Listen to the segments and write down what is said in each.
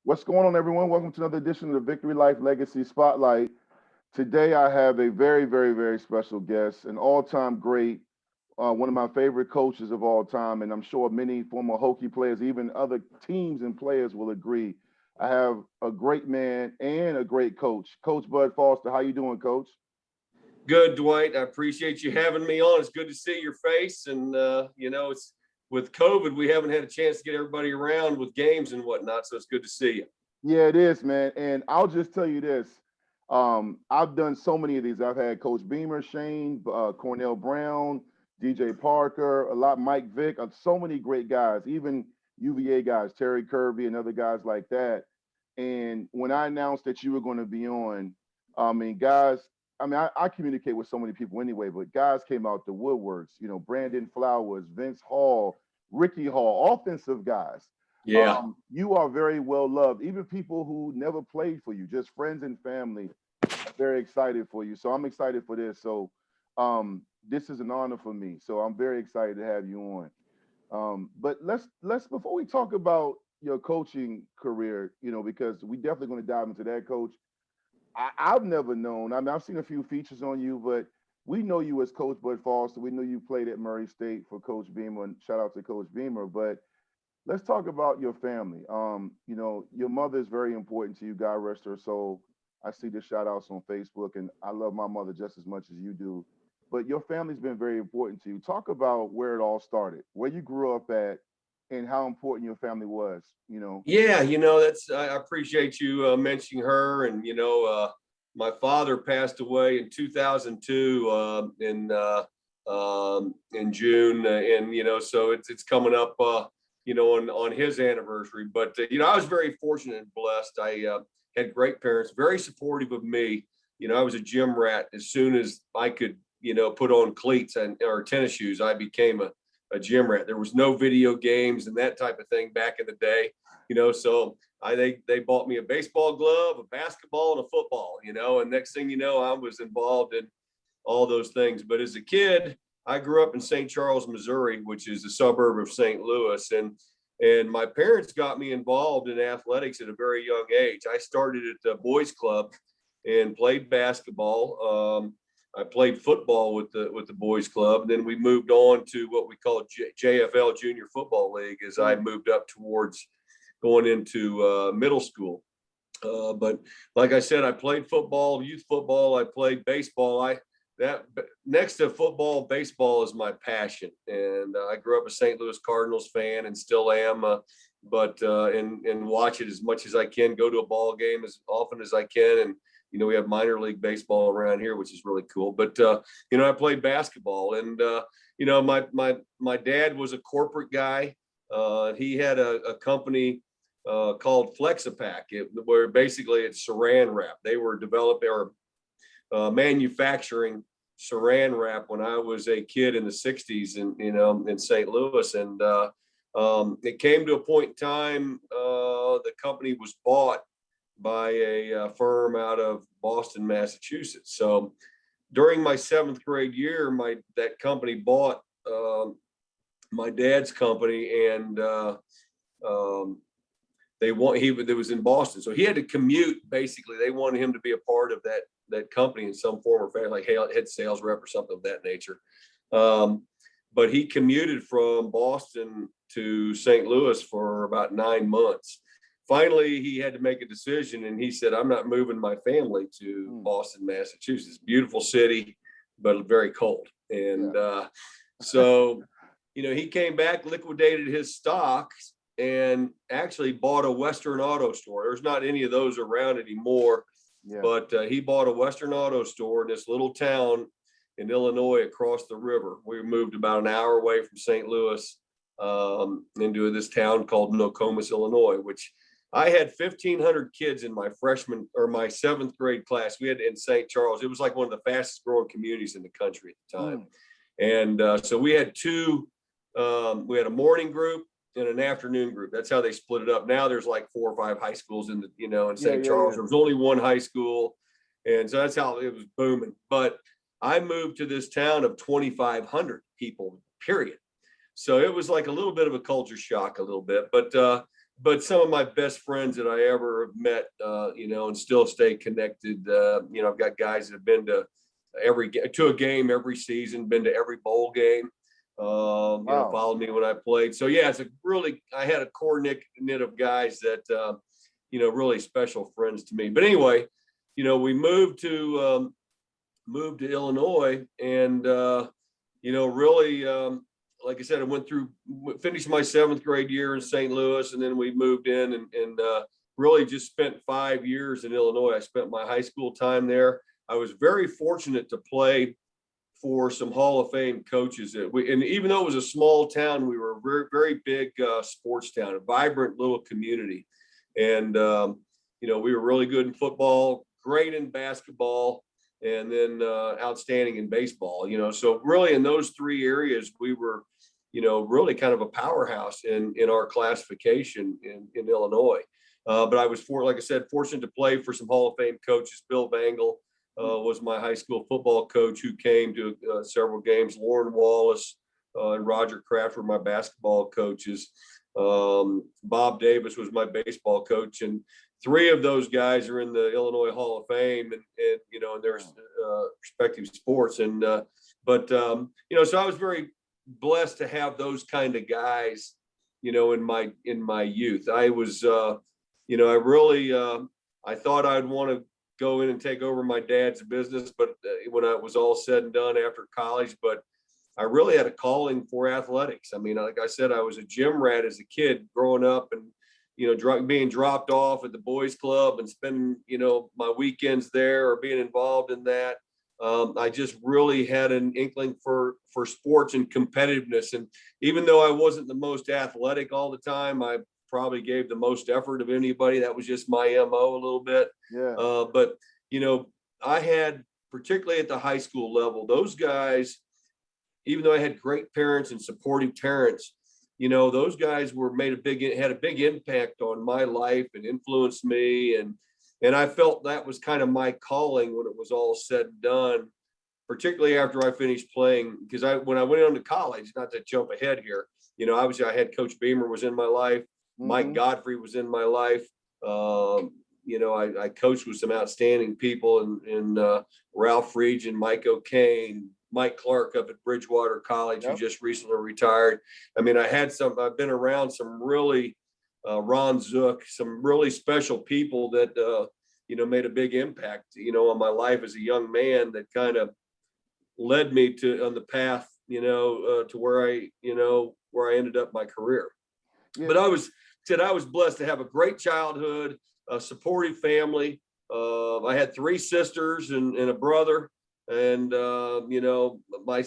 What's going on, everyone? Welcome to another edition of the Victory Life Legacy Spotlight. Today, I have a very, very, very special guest, an all-time great, one of my favorite coaches of all time, and I'm sure many former Hokie players, even other teams and players, will agree. I have a great man and a great coach, Coach Bud Foster. How you doing, Coach? Good, Dwight. I appreciate you having me on. It's good to see your face. And, it's with COVID, we haven't had a chance to get everybody around with games and whatnot. So it's good to see you. Yeah, it is, man. And I'll just tell you this. I've done so many of these. I've had Coach Beamer, Shane, Cornell Brown, DJ Parker, a lot, Mike Vick, so many great guys, even UVA guys, Terry Kirby and other guys like that. And when I announced that you were going to be on, guys, I communicate with so many people anyway, but guys came out the woodworks, Brandon Flowers, Vince Hall, Ricky Hall, offensive guys. Yeah. You are very well loved. Even people who never played for you, just friends and family, are very excited for you. So I'm excited for this. So this is an honor for me. So I'm very excited to have you on. But let's before we talk about your coaching career, because we definitely going to dive into that, Coach. I've never known. I've seen a few features on you, but we know you as Coach Bud Foster. We know you played at Murry State for Coach Beamer, and shout out to Coach Beamer. But let's talk about your family. Your mother is very important to you. God rest her soul. I see the shout outs on Facebook, and I love my mother just as much as you do. But your family's been very important to you. Talk about where it all started, where you grew up at, and how important your family was. Yeah. I appreciate you mentioning her. And, my father passed away in 2002 in June. So it's coming up, on his anniversary. But, I was very fortunate and blessed. I had great parents, very supportive of me. I was a gym rat. As soon as I could, put on cleats or tennis shoes, I became a gym rat. There was no video games and that type of thing back in the day, so they bought me a baseball glove, a basketball, and a football, and next thing you know, I was involved in all those things. But as a kid, I grew up in St. Charles, Missouri, which is a suburb of St. Louis. And my parents got me involved in athletics at a very young age. I started at the boys club and played basketball. I played football with the boys club. Then we moved on to what we call JFL Junior Football League as I moved up towards going into middle school. But like I said, I played football, youth football. I played baseball. That next to football, baseball is my passion. And I grew up a St. Louis Cardinals fan and still am, and watch it as much as I can, go to a ball game as often as I can. And, we have minor league baseball around here, which is really cool. But, I played basketball and, my dad was a corporate guy. He had a company called Flexipack, where basically it's saran wrap. They were developing or manufacturing saran wrap when I was a kid in the 60s in St. Louis. And it came to a point in time, the company was bought by a firm out of Boston, Massachusetts. So during my 7th grade year, that company bought my dad's company, and it was in Boston, so he had to commute. Basically, they wanted him to be a part of that company in some form or fashion, like head sales rep or something of that nature. But he commuted from Boston to St. Louis for about 9 months. Finally, he had to make a decision, and he said, "I'm not moving my family to Boston, Massachusetts. Beautiful city, but very cold." And so, he came back, liquidated his stocks, and actually bought a Western Auto store. There's not any of those around anymore, but he bought a Western Auto store in this little town in Illinois across the river. We moved about an hour away from St. Louis into this town called Nokomis, Illinois, which I had 1,500 kids in my freshman or my 7th grade class. We had in St. Charles. It was like one of the fastest growing communities in the country at the time. And so we had we had a morning group and an afternoon group. That's how they split it up. Now there's like 4 or 5 high schools in St. Charles. There was only one high school. And so that's how it was booming. But I moved to this town of 2,500 people, period. So it was like a little bit of a culture shock a little bit. But but some of my best friends that I ever have met, and still stay connected. I've got guys that have been to a game every season, been to every bowl game. Wow. Followed me when I played. So yeah, I had a core knit of guys that, really special friends to me. But anyway, we moved to Illinois, and really, like I said, finished my 7th grade year in St. Louis, and then we moved in and really just spent 5 years in Illinois. I spent my high school time there. I was very fortunate to play for some Hall of Fame coaches. And even though it was a small town, we were a very, very big sports town, a vibrant little community. And, we were really good in football, great in basketball, and then outstanding in baseball. So really in those 3 areas, we were, really kind of a powerhouse in our classification in Illinois. But I was, like I said, fortunate to play for some Hall of Fame coaches. Bill Bangle was my high school football coach, who came to several games. Lauren Wallace and Roger Kraft were my basketball coaches. Bob Davis was my baseball coach, and 3 of those guys are in the Illinois Hall of Fame, and in their respective sports. And so I was very blessed to have those kind of guys, in my youth. I was, I thought I'd want to go in and take over my dad's business, but when it was all said and done after college, but I really had a calling for athletics. I mean, like I said, I was a gym rat as a kid growing up, and being dropped off at the boys club and spending my weekends there or being involved in that. I just really had an inkling for sports and competitiveness. And even though I wasn't the most athletic all the time, I probably gave the most effort of anybody. That was just my MO a little bit. Yeah. But I had, particularly at the high school level, those guys, even though I had great parents and supportive parents, those guys had a big impact on my life and influenced me. And I felt that was kind of my calling when it was all said and done, particularly after I finished playing. Because when I went on to college, not to jump ahead here, obviously I had Coach Beamer was in my life. Mm-hmm. Mike Godfrey was in my life. I coached with some outstanding people, and Ralph Region, Mike O'Kane, Mike Clark up at Bridgewater College, Yep. who just recently retired. I mean, I've been around some really, Ron Zook, some really special people that, made a big impact, on my life as a young man, that kind of led me on the path, to where I ended up my career. Yeah. But I was blessed to have a great childhood, a supportive family. I had 3 sisters and a brother. And, my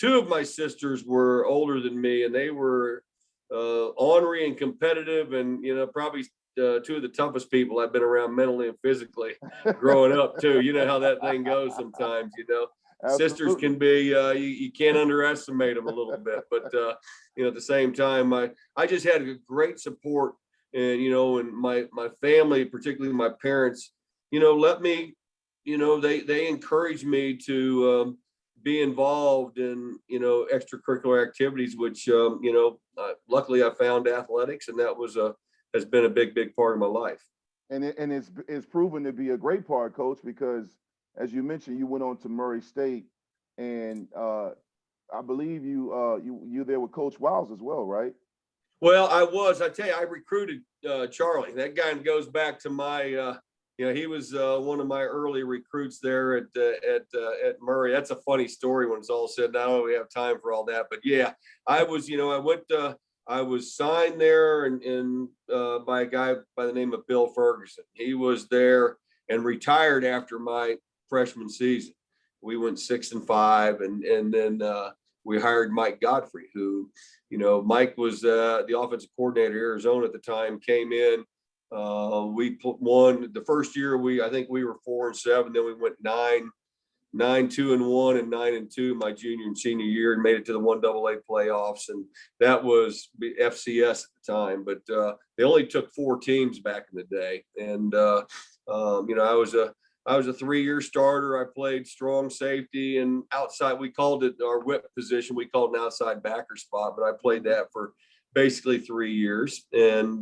2 of my sisters were older than me, and they were ornery and competitive, and, probably 2 of the toughest people I've been around mentally and physically growing up too. You know how that thing goes sometimes, Absolutely. Sisters can be, you can't underestimate them a little bit, but, at the same time, I just had a great support, and, and my family, particularly my parents, let me, they encouraged me to be involved in, extracurricular activities, which, luckily I found athletics, and that has been a big, big part of my life. And it's proven to be a great part, Coach, because as you mentioned, you went on to Murry State, and I believe you there with Coach Wiles as well, right? Well, I tell you, I recruited Charlie. That guy goes back to my, he was one of my early recruits there at Murry. That's a funny story when it's all said and done. I don't know if we have time for all that, but yeah, I was, I was signed there and by a guy by the name of Bill Ferguson. He was there and retired after my freshman season. We went 6-5, and then we hired Mike Godfrey, who, Mike was the offensive coordinator at Arizona at the time, came in. We won the first year. I think we were 4-7. Then we went 9-2-1 and 9-2 my junior and senior year, and made it to the 1AA playoffs. And that was FCS at the time, but they only took 4 teams back in the day. And I was a 3-year starter. I played strong safety and outside. We called it our whip position. We called it an outside backer spot, but I played that for basically 3 years. And,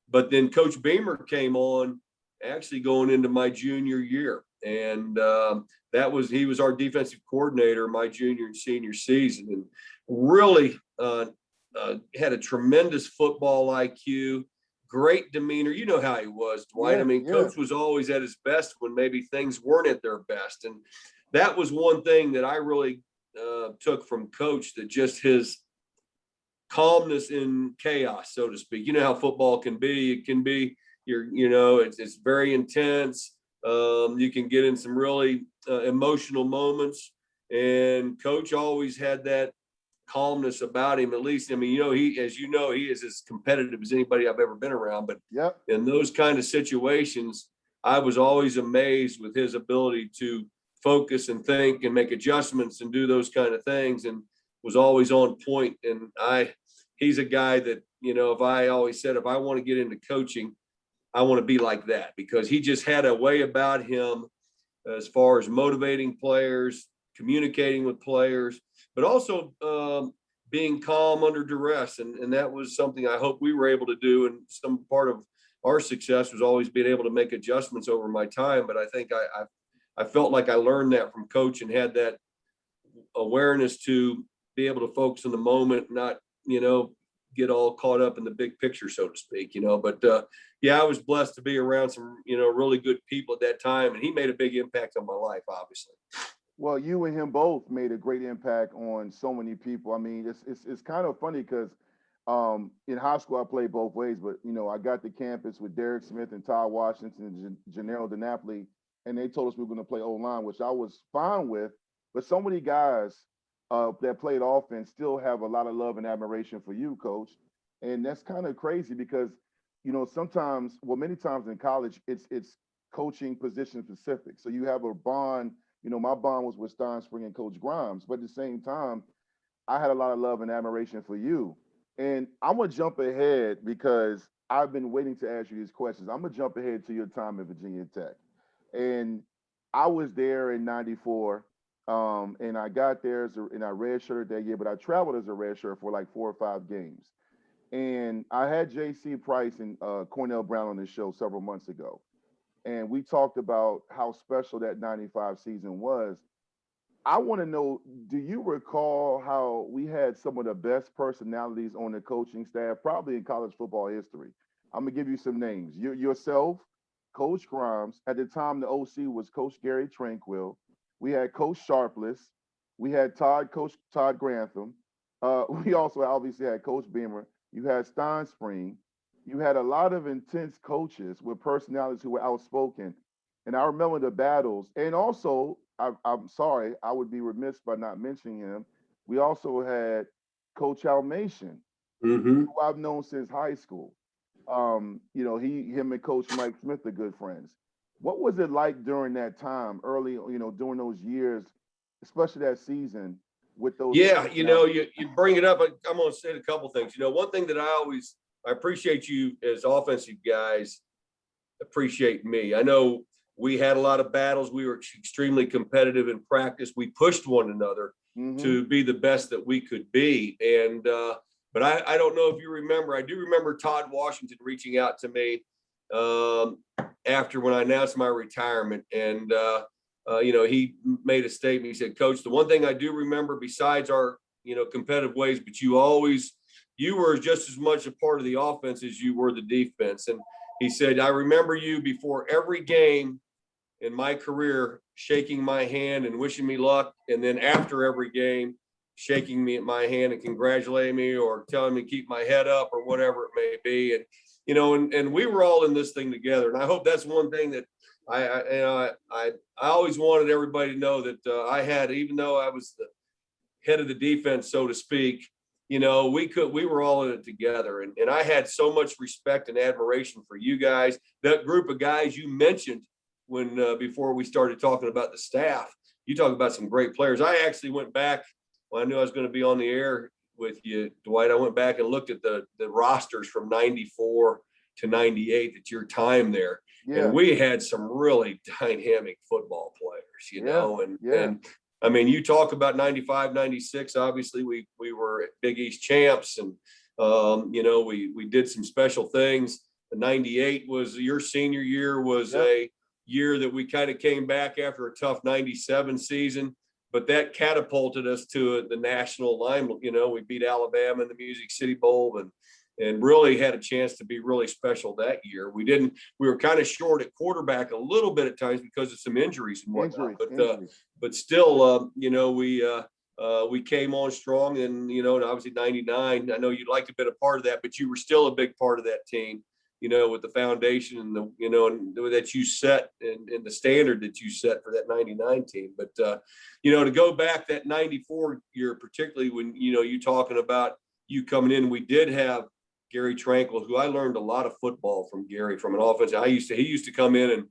but then Coach Beamer came on actually going into my junior year. And he was our defensive coordinator my junior and senior season, and really had a tremendous football IQ, great demeanor. You know how he was, Dwight. Yeah, I mean, yeah. Coach was always at his best when maybe things weren't at their best. And that was one thing that I really took from Coach, that just his calmness in chaos, so to speak. You know how football can be. It can be, it's very intense. You can get in some really emotional moments. And Coach always had that calmness about him, at least. I mean, he is as competitive as anybody I've ever been around. But Yep. in those kind of situations, I was always amazed with his ability to focus and think and make adjustments and do those kind of things, and was always on point. And he's a guy that, if I always said, if I want to get into coaching, I want to be like that, because he just had a way about him as far as motivating players, communicating with players, but also being calm under duress. And that was something I hope we were able to do. And some part of our success was always being able to make adjustments over my time. But I think I felt like I learned that from Coach, and had that awareness to be able to focus in the moment, not, get all caught up in the big picture, so to speak, but I was blessed to be around some, really good people at that time. And he made a big impact on my life, obviously. Well, you and him both made a great impact on so many people. I mean, it's kind of funny because in high school I played both ways, but I got to campus with Derek Smith and Todd Washington and Gennaro DiNapoli, and they told us we were going to play O-line, which I was fine with. But so many guys that played offense still have a lot of love and admiration for you, Coach. And that's kind of crazy because, sometimes, well, many times in college, it's coaching position specific. So you have a bond. My bond was with Stein Spring and Coach Grimes, but at the same time, I had a lot of love and admiration for you. And I'm gonna jump ahead because I've been waiting to ask you these questions. I'm gonna jump ahead to your time at Virginia Tech. And I was there in '94, and I got there and I redshirted that year, but I traveled as a redshirt for like 4 or 5 games. And I had J.C. Price and Cornell Brown on the show several months ago, and we talked about how special that '95 season was. I want to know, do you recall how we had some of the best personalities on the coaching staff, probably in college football history? I'm gonna give you some names. Yourself, Coach Grimes. At the time, the OC was Coach Gary Tranquil. We had Coach Sharpless. We had Coach Todd Grantham. We also obviously had Coach Beamer. You had Stein Spring. You had a lot of intense coaches with personalities who were outspoken. And I remember the battles. And also, I'm sorry, I would be remiss by not mentioning him. We also had Coach Almation, Mm-hmm. who I've known since high school. Him and Coach Mike Smith are good friends. What was it like during that time, early, during those years, especially that season with those? Yeah, you bring it up. I'm going to say a couple things. One thing that I appreciate you as offensive guys appreciate me. I know we had a lot of battles. We were extremely competitive in practice. We pushed one another to be the best that we could be. And, but I don't know if you remember, I do remember Todd Washington reaching out to me after when I announced my retirement. And, he made a statement. He said, Coach, the one thing I do remember besides our, competitive ways, but you were just as much a part of the offense as you were the defense. And he said, I remember you before every game in my career shaking my hand and wishing me luck. And then after every game, shaking me at my hand and congratulating me or telling me to keep my head up or whatever it may be. And, and we were all in this thing together. And I hope that's one thing that I always wanted everybody to know that I had, even though I was the head of the defense, so to speak, we were all in it together. And I had so much respect and admiration for you guys, that group of guys you mentioned when, before we started talking about the staff. You talk about some great players. I actually went back when I knew I was going to be on the air with you, Dwight. I went back and looked at the rosters from '94 to '98 at your time there. Yeah. And we had some really dynamic football players, and I mean, you talk about '95, '96, obviously we were Big East champs, and You know, we did some special things. The 98 was your senior year, was a year that we kind of came back after a tough 97 season, but that catapulted us to the national limelight. You know, we beat Alabama in the Music City Bowl and really had a chance to be really special that year. We were kind of short at quarterback a little bit at times because of some injuries and whatnot, but still, you know, we came on strong, and, you know, and obviously 99, I know you'd like to be a part of that, but you were still a big part of that team, you know, with the foundation and the, you know, and that you set and the standard that you set for that 99 team. But, you know, to go back that 94 year, particularly when, you know, you talking about you coming in, we did have Gary Tranquil, who I learned a lot of football from Gary, from an offense. He used to come in and,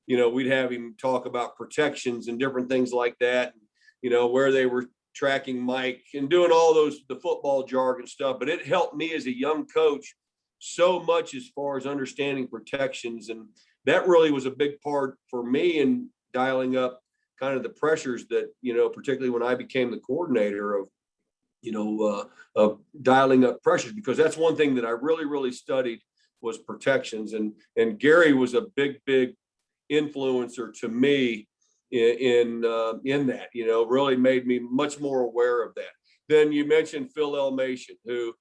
you know, we'd have him talk about protections and different things like that, you know, where they were tracking Mike and doing all the football jargon stuff. But it helped me as a young coach so much as far as understanding protections. And that really was a big part for me in dialing up kind of the pressures that, you know, particularly when I became the coordinator of, you know, of dialing up pressures, because that's one thing that I really, really studied was protections. And Gary was a big influencer to me in that, you know, really made me much more aware of that. Then you mentioned Phil Elmation, who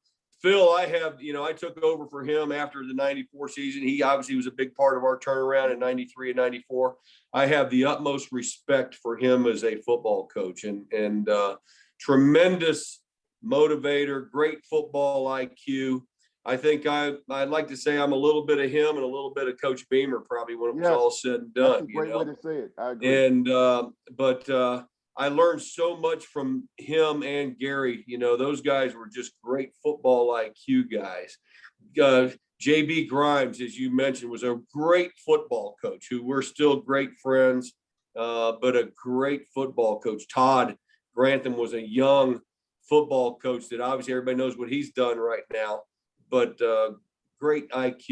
I took over for him after the 94 season. He obviously was a big part of our turnaround in 93 and 94. I have the utmost respect for him as a football coach and tremendous motivator, great football IQ. I think I'd like to say I'm a little bit of him and a little bit of Coach Beamer, probably when it was all said and done. That's a great way to say it. I agree. And but I learned so much from him and Gary. You know, those guys were just great football IQ guys. JB Grimes, as you mentioned, was a great football coach who we're still great friends, but a great football coach. Todd Grantham was a young football coach that obviously everybody knows what he's done right now, but great IQ.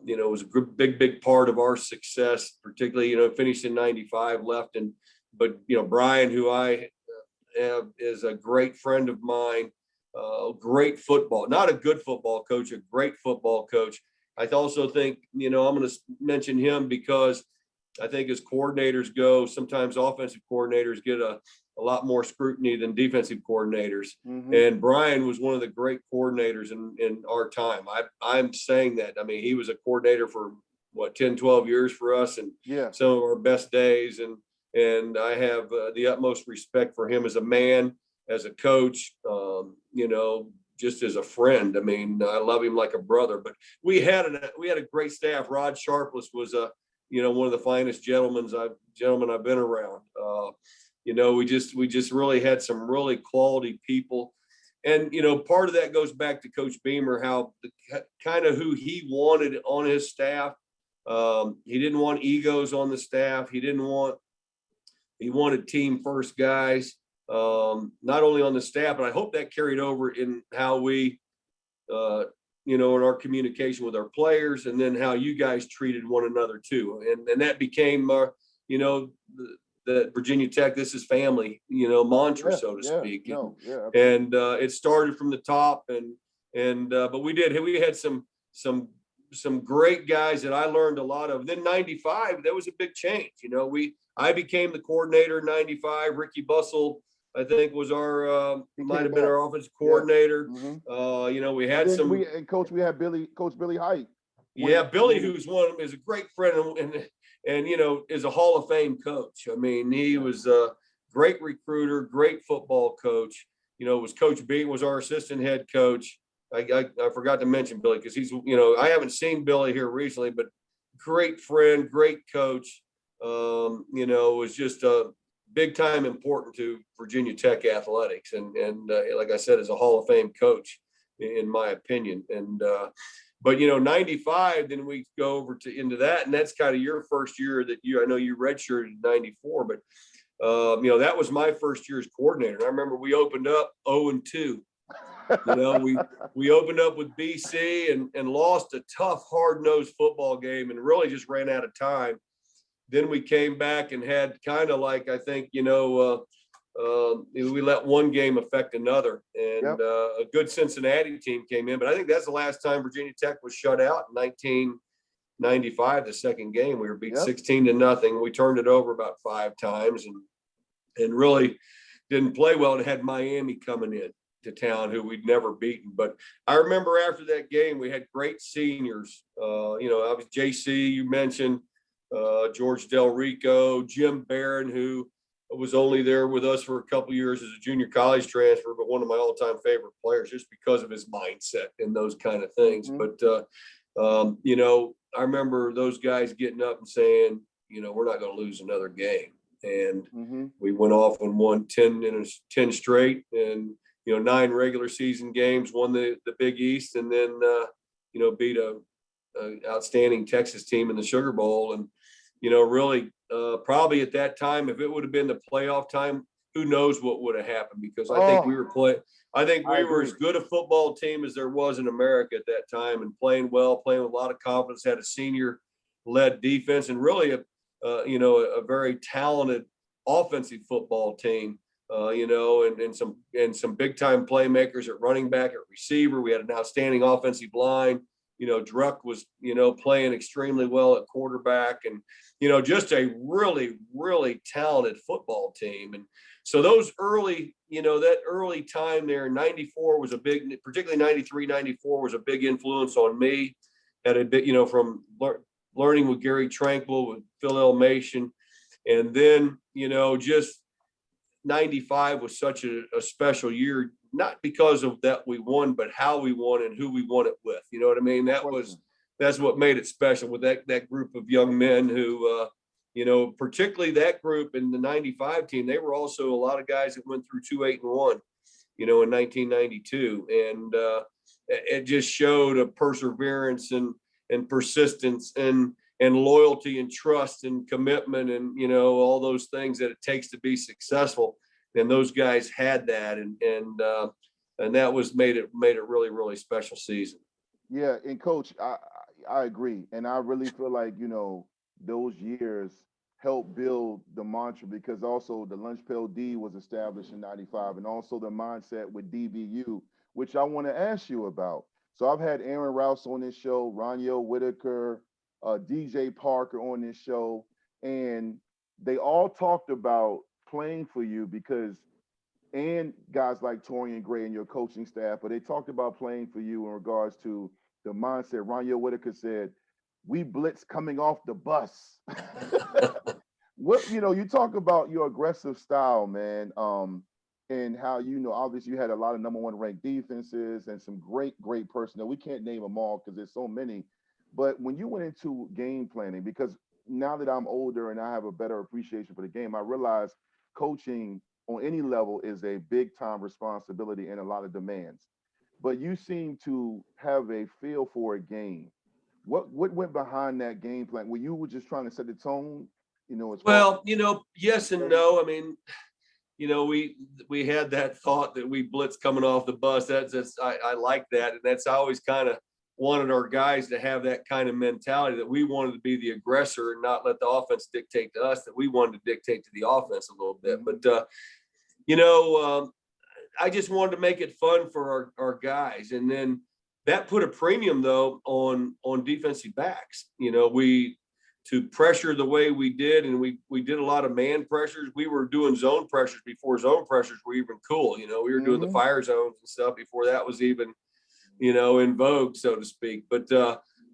You know, it was a big part of our success, particularly, you know, finished in 95, left. But, you know, Brian, who I have, is a great friend of mine, great football, not a good football coach, a great football coach. I also think, you know, I'm going to mention him because I think as coordinators go, sometimes offensive coordinators get a lot more scrutiny than defensive coordinators. Mm-hmm. And Brian was one of the great coordinators in our time. I'm saying that. I mean, he was a coordinator for 10, 12 years for us, and some of our best days. And I have the utmost respect for him as a man, as a coach, you know, just as a friend. I mean, I love him like a brother. But we had a great staff. Rod Sharpless was one of the finest gentlemen I've been around. You know, we just really had some really quality people. And, you know, part of that goes back to Coach Beamer, how kind of who he wanted on his staff. He didn't want egos on the staff. He wanted team first guys, not only on the staff, but I hope that carried over in how we, you know, in our communication with our players, and then how you guys treated one another too. And that became, you know, the Virginia Tech, this is family, you know, mantra, so to speak. And it started from the top, but we had some great guys that I learned a lot of. Then 95, that was a big change. You know, I became the coordinator in 95. Ricky Bussell, I think, was might have been our offensive coordinator. Yeah. Mm-hmm. You know, we had we had Coach Billy Height. Yeah, Billy, who's is a great friend and you know, is a Hall of Fame coach. I mean, he was a great recruiter, great football coach. You know, Coach B was our assistant head coach. I forgot to mention Billy because he's, you know, I haven't seen Billy here recently, but great friend, great coach. You know, was just big time important to Virginia Tech athletics, and like I said, is a Hall of Fame coach in my opinion. And but you know, 95, then we go over into that, and that's kind of your first year that I know you redshirted in 94, but you know, that was my first year as coordinator. And I remember we opened up 0-2. You know, we opened up with BC and lost a tough, hard-nosed football game and really just ran out of time. Then we came back and had kind of like, I think, you know, we let one game affect another, and Yep. a good Cincinnati team came in. But I think that's the last time Virginia Tech was shut out in 1995. The second game, we were beat Yep. 16-0. We turned it over about 5 times, and really didn't play well. And had Miami coming in to town, who we'd never beaten. But I remember after that game, we had great seniors. I was JC, you mentioned, George Del Rico, Jim Barron, who was only there with us for a couple years as a junior college transfer, but one of my all-time favorite players just because of his mindset and those kind of things. Mm-hmm. But, I remember those guys getting up and saying, we're not going to lose another game. And Mm-hmm. we went off and won 10 straight, and 9 regular season games, won the Big East, and then beat a outstanding Texas team in the Sugar Bowl. And really probably at that time, if it would have been the playoff time, who knows what would have happened, because I think we were as good a football team as there was in America at that time, and playing well, playing with a lot of confidence, had a senior led defense, and really a very talented offensive football team, and some big time playmakers at running back, at receiver. We had an outstanding offensive line. Druck was, playing extremely well at quarterback, and, just a really, really talented football team. And so those early, that early time there in 94 was a big, particularly 93, 94 was a big influence on me. Had a bit, from learning with Gary Tranquil, with Phil Elmation. And then, just 95 was such a special year, not because of that we won, but how we won and who we won it with. You know what I mean? That's what made it special, with that group of young men who, particularly that group in the 95 team. They were also a lot of guys that went through 2-8-1, in 1992. And it just showed a perseverance and persistence and loyalty and trust and commitment and, all those things that it takes to be successful. And those guys had that. And that was made it really, really special season. Yeah. And Coach, I agree. And I really feel like, those years helped build the mantra, because also the Lunch Pail D was established in 95, and also the mindset with DBU, which I want to ask you about. So I've had Aaron Rouse on this show, Ronyo Whitaker, DJ Parker on this show, and they all talked about playing for you and guys like Torian Gray and your coaching staff, but they talked about playing for you in regards to the mindset. Ronyo Whitaker said, "We blitz coming off the bus." What, you talk about your aggressive style, man, and how, obviously you had a lot of number 1 ranked defenses and some great personnel. We can't name them all because there's so many. But when you went into game planning, because now that I'm older and I have a better appreciation for the game, I realize coaching on any level is a big time responsibility and a lot of demands. But you seem to have a feel for a game. What went behind that game plan? Were you just trying to set the tone? Well, yes and no. I mean, we had that thought that we blitz coming off the bus. I like that. And I always kind of wanted our guys to have that kind of mentality, that we wanted to be the aggressor and not let the offense dictate to us, that we wanted to dictate to the offense a little bit. But, I just wanted to make it fun for our guys. And then that put a premium, though, on defensive backs. To pressure the way we did, and we did a lot of man pressures. We were doing zone pressures before zone pressures were even cool. We were doing the fire zones and stuff before that was even, in vogue, so to speak. But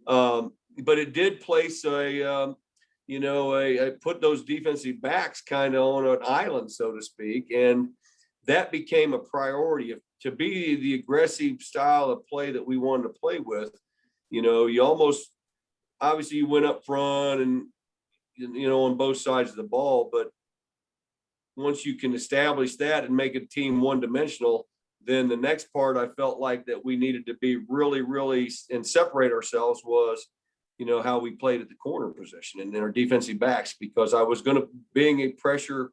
it did place put those defensive backs kind of on an island, so to speak, and that became a priority to be the aggressive style of play that we wanted to play with. You almost, obviously you went up front and, on both sides of the ball, but once you can establish that and make a team one-dimensional, then the next part I felt like that we needed to be really, really and separate ourselves was, how we played at the corner position and then our defensive backs, because I was being a pressure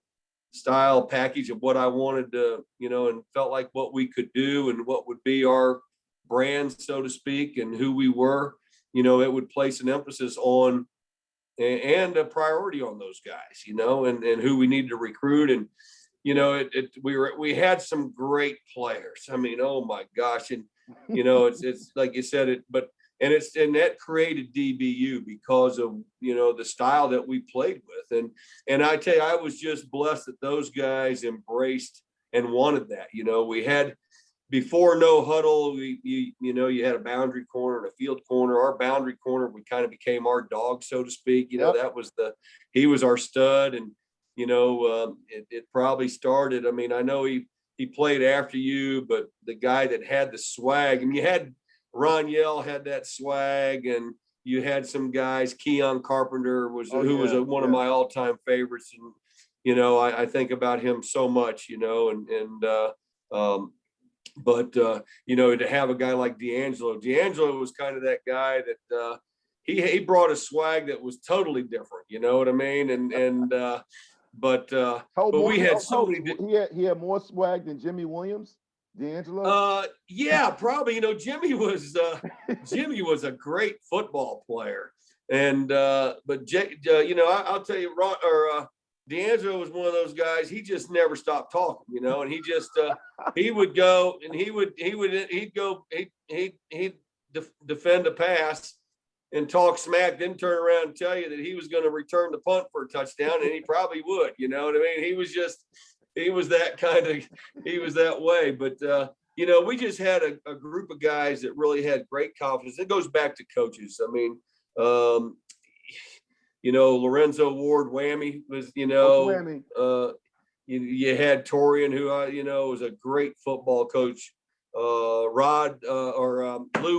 style package of what I wanted to, and felt like what we could do and what would be our brand, so to speak, and who we were. It would place an emphasis on and a priority on those guys, and who we needed to recruit. And, we had some great players. I mean, oh my gosh. And, it's like you said and that created DBU because of, the style that we played with. And I tell you, I was just blessed that those guys embraced and wanted that. We had, before no huddle, you had a boundary corner and a field corner. Our boundary corner, we kind of became our dog, so to speak. Yep. That was he was our stud. And, it probably started. I mean, I know he played after you, but the guy that had the swag, and you had Ron Yell had that swag, and you had some guys, Keon Carpenter was one of my all-time favorites. And, I think about him so much, but to have a guy like D'Angelo was kind of that guy that he brought a swag that was totally different. You know what I mean? But we had so many. He had more swag than Jimmy Williams, D'Angelo. Yeah, probably. Jimmy was a great football player, and but I'll tell you, D'Angelo was one of those guys. He just never stopped talking, and he just he would go and he'd defend a pass and talk smack, then turn around and tell you that he was going to return the punt for a touchdown, and he probably would. You know what I mean? He was that way. But we just had a group of guys that really had great confidence. It goes back to coaches. I mean, Lorenzo Ward, Whammy was, you had Torian, who was a great football coach. Lou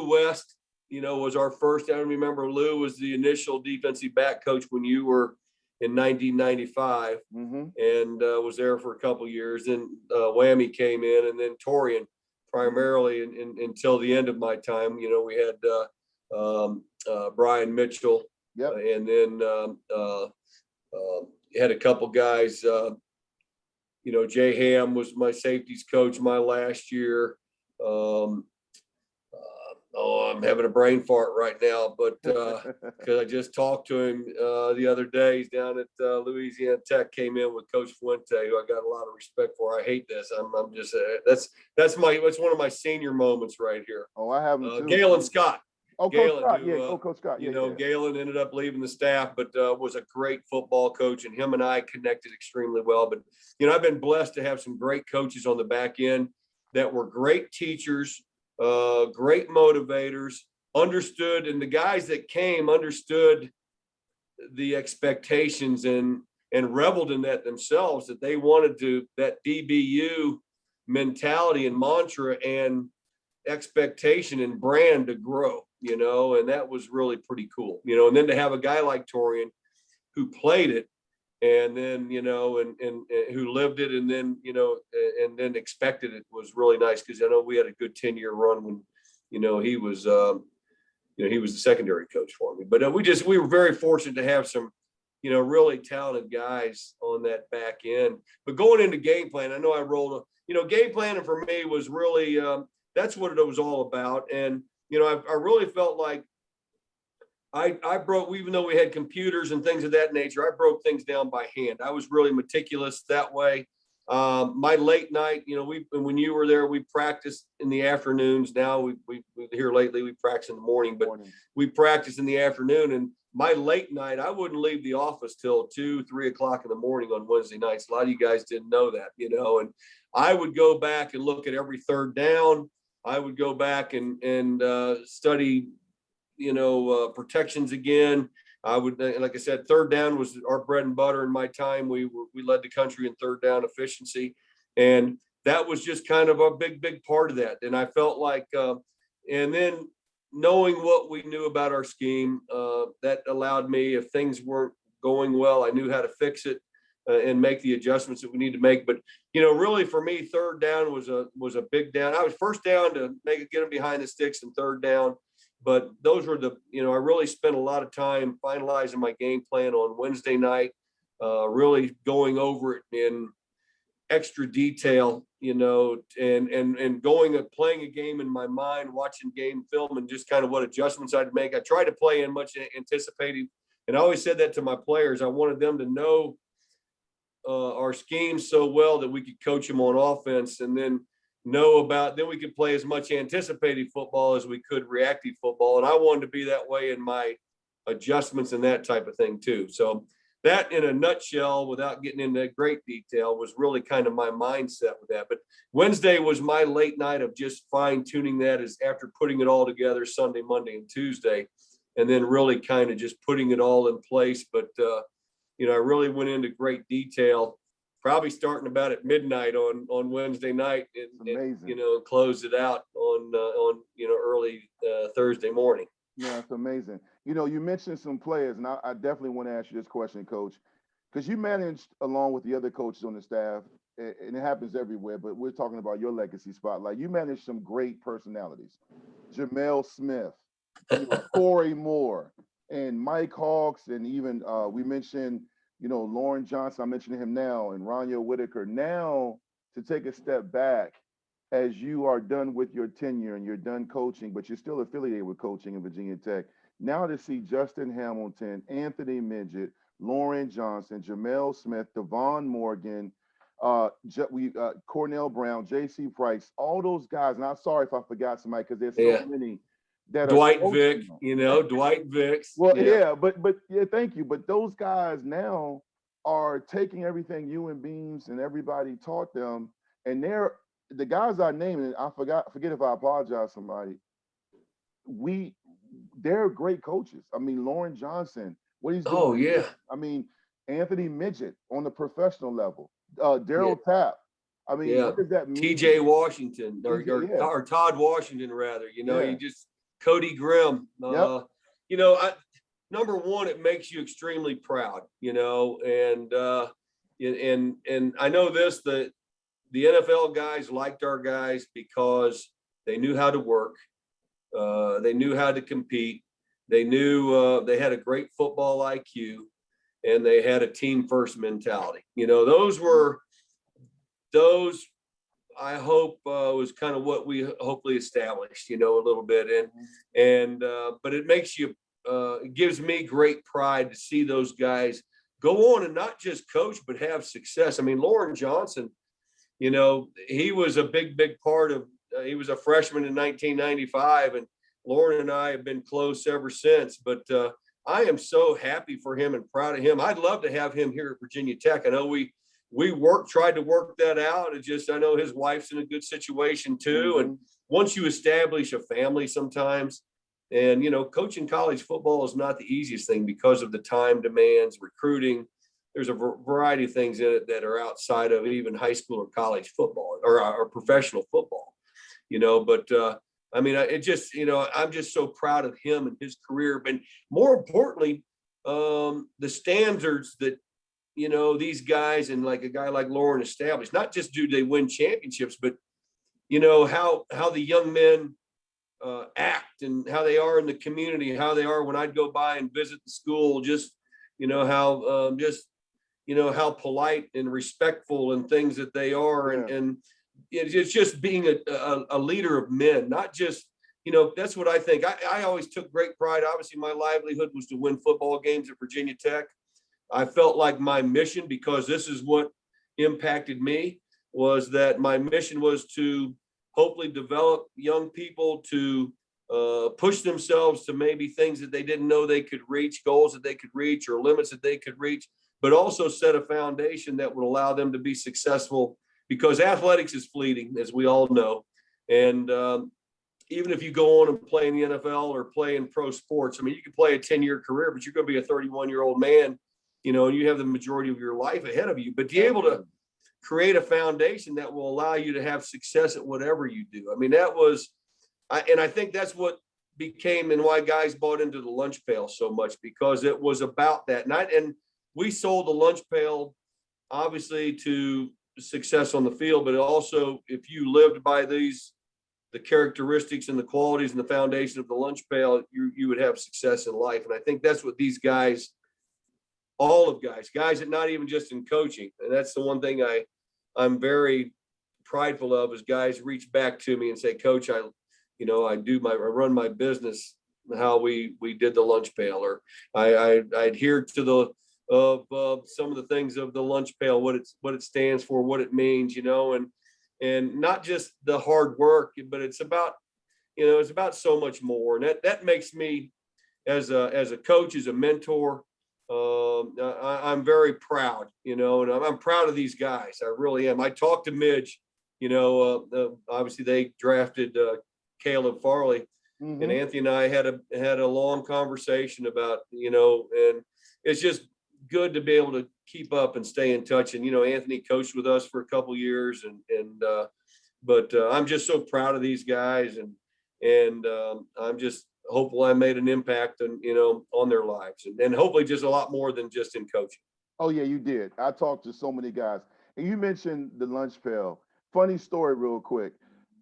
West, was our first. I remember Lou was the initial defensive back coach when you were in 1995, and was there for a couple of years. Then Whammy came in, and then Torian primarily until the end of my time. We had Brian Mitchell. Yep. And then had a couple guys. Jay Ham was my safeties coach my last year. I'm having a brain fart right now, but because I just talked to him the other day. He's down at Louisiana Tech. Came in with Coach Fuente, who I got a lot of respect for. I hate this. I'm just that's one of my senior moments right here. Oh, I have him too. Galen Scott. Oh, Galen, Coach Scott. Galen ended up leaving the staff, but was a great football coach, and him and I connected extremely well. But, I've been blessed to have some great coaches on the back end that were great teachers, great motivators, understood, and the guys that came understood the expectations and reveled in that themselves, that they wanted that DBU mentality and mantra and expectation and brand to grow. And that was really pretty cool, and then to have a guy like Torian who played it and then, and who lived it and then, and then expected it was really nice. Cause I know we had a good 10-year run when, he was, he was the secondary coach for me, but we were very fortunate to have some, really talented guys on that back end. But going into game plan, I know I rolled game planning for me was really, that's what it was all about. And, I really felt like I broke, even though we had computers and things of that nature, I broke things down by hand. I was really meticulous that way. My late night, when you were there, we practiced in the afternoons. Now we here lately, we practice in the morning, but we practice in the afternoon. And my late night, I wouldn't leave the office till 2, 3 o'clock in the morning on Wednesday nights. A lot of you guys didn't know that, and I would go back and look at every third down. I would go back and study, protections again. I would, like I said, third down was our bread and butter in my time. We led the country in third down efficiency, and that was just kind of a big part of that. And I felt like, and then knowing what we knew about our scheme, that allowed me, if things weren't going well, I knew how to fix it. And make the adjustments that we need to make. But, really for me, third down was a big down. I was first down to get them behind the sticks, and third down. But those were I really spent a lot of time finalizing my game plan on Wednesday night, really going over it in extra detail, and going and playing a game in my mind, watching game film and just kind of what adjustments I'd make. I tried to play in much anticipating. And I always said that to my players. I wanted them to know our schemes so well that we could coach them on offense, and then then we could play as much anticipated football as we could reactive football. And I wanted to be that way in my adjustments and that type of thing too. So that, in a nutshell, without getting into great detail, was really kind of my mindset with that. But Wednesday was my late night of just fine tuning that, as after putting it all together Sunday, Monday, and Tuesday, and then really kind of just putting it all in place. But, I really went into great detail, probably starting about at midnight on Wednesday night, and closed it out on early Thursday morning. Yeah, it's amazing. You mentioned some players, and I definitely want to ask you this question, Coach, because you managed along with the other coaches on the staff, and it happens everywhere, but we're talking about your legacy spotlight. You managed some great personalities. Jamel Smith, Corey Moore, and Mike Hawks, and even we mentioned, Lauren Johnson, I mentioned him now, and Rania Whitaker. Now, to take a step back, as you are done with your tenure and you're done coaching, but you're still affiliated with coaching in Virginia Tech, now to see Justin Hamilton, Anthony Midget, Lauren Johnson, Jamel Smith, Devon Morgan, Cornell Brown, J.C. Price, all those guys, and I'm sorry if I forgot somebody because there's so many that Dwight are Vick, Dwight Vick. Well, but thank you. But those guys now are taking everything you and Beams and everybody taught them, and they're the guys I named, and I forget if I apologize to somebody. They're great coaches. I mean, Lauren Johnson, what he's doing. Oh, yeah. I mean, Anthony Midget on the professional level. Daryl Tapp. I mean, what does that mean? TJ Washington or Todd Washington, rather. You just Cody Grimm. Number one, it makes you extremely proud. And I know this, that the NFL guys liked our guys because they knew how to work. They knew how to compete. They knew they had a great football IQ, and they had a team first mentality. Those I hope was kind of what we hopefully established, a little bit. But it makes you, it gives me great pride to see those guys go on and not just coach, but have success. I mean, Lauren Johnson, he was a big part of, he was a freshman in 1995, and Lauren and I have been close ever since. But I am so happy for him and proud of him. I'd love to have him here at Virginia Tech. I know we tried to work that out. It just, I know his wife's in a good situation too. And once you establish a family sometimes, and, coaching college football is not the easiest thing because of the time demands, recruiting. There's a variety of things in it that are outside of even high school or college football or professional football, but I mean, it just, I'm just so proud of him and his career. But more importantly, the standards that, these guys and like a guy like Lauren established, not just do they win championships, but, how the young men act and how they are in the community, how they are when I'd go by and visit the school, just, how polite and respectful and things that they are. Yeah. And it's just being a leader of men, not just, that's what I think. I always took great pride. Obviously, my livelihood was to win football games at Virginia Tech. I felt like my mission, because this is what impacted me, was that my mission was to hopefully develop young people to push themselves to maybe things that they didn't know they could reach, goals that they could reach, or limits that they could reach, but also set a foundation that would allow them to be successful, because athletics is fleeting, as we all know. And even if you go on and play in the NFL or play in pro sports, I mean, you can play a 10-year career, but you're going to be a 31-year-old man, and you have the majority of your life ahead of you. But to be able to create a foundation that will allow you to have success at whatever you do. I mean, I think that's what became and why guys bought into the lunch pail so much, because it was about that. And we sold the lunch pail, obviously, to success on the field, but also if you lived by the characteristics and the qualities and the foundation of the lunch pail, you would have success in life. And I think that's what these guys, guys that not even just in coaching. And that's the one thing I'm very prideful of, is guys reach back to me and say, Coach, I run my business how we did the lunch pail, or I adhere to of some of the things of the lunch pail, what it stands for, what it means, and not just the hard work, but it's about, it's about so much more. And that makes me, as a coach, as a mentor, I'm very proud, and I'm proud of these guys. I really am. I talked to Midge, obviously they drafted Caleb Farley, and Anthony and I had a long conversation about, and it's just good to be able to keep up and stay in touch. And, Anthony coached with us for a couple years, but I'm just so proud of these guys, and I'm just hopeful I made an impact on their lives, and hopefully just a lot more than just in coaching. Oh yeah, you did. I talked to so many guys, and you mentioned the lunch pail. Funny story, real quick.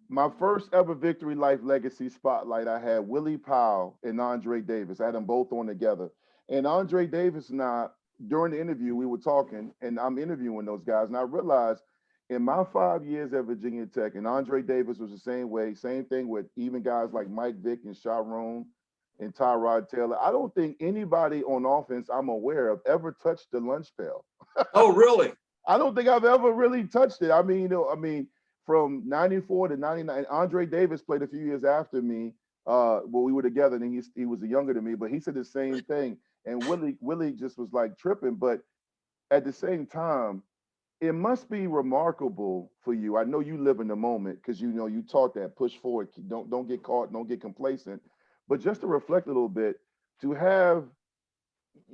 My first ever Victory Life Legacy spotlight, I had Willie Powell and Andre Davis. I had them both on together, and Andre Davis and I, during the interview, we were talking, and I'm interviewing those guys, and I realized in my 5 years at Virginia Tech, and Andre Davis was the same way, same thing with even guys like Mike Vick and Sharon and Tyrod Taylor. I don't think anybody on offense I'm aware of ever touched the lunch pail. Oh, really? I don't think I've ever really touched it. I mean, from 94 to 99, Andre Davis played a few years after me. Well, we were together, and he was younger than me, but he said the same thing. And Willie just was like tripping. But at the same time, it must be remarkable for you. I know you live in the moment because you taught that push forward, don't get caught, don't get complacent. But just to reflect a little bit, to have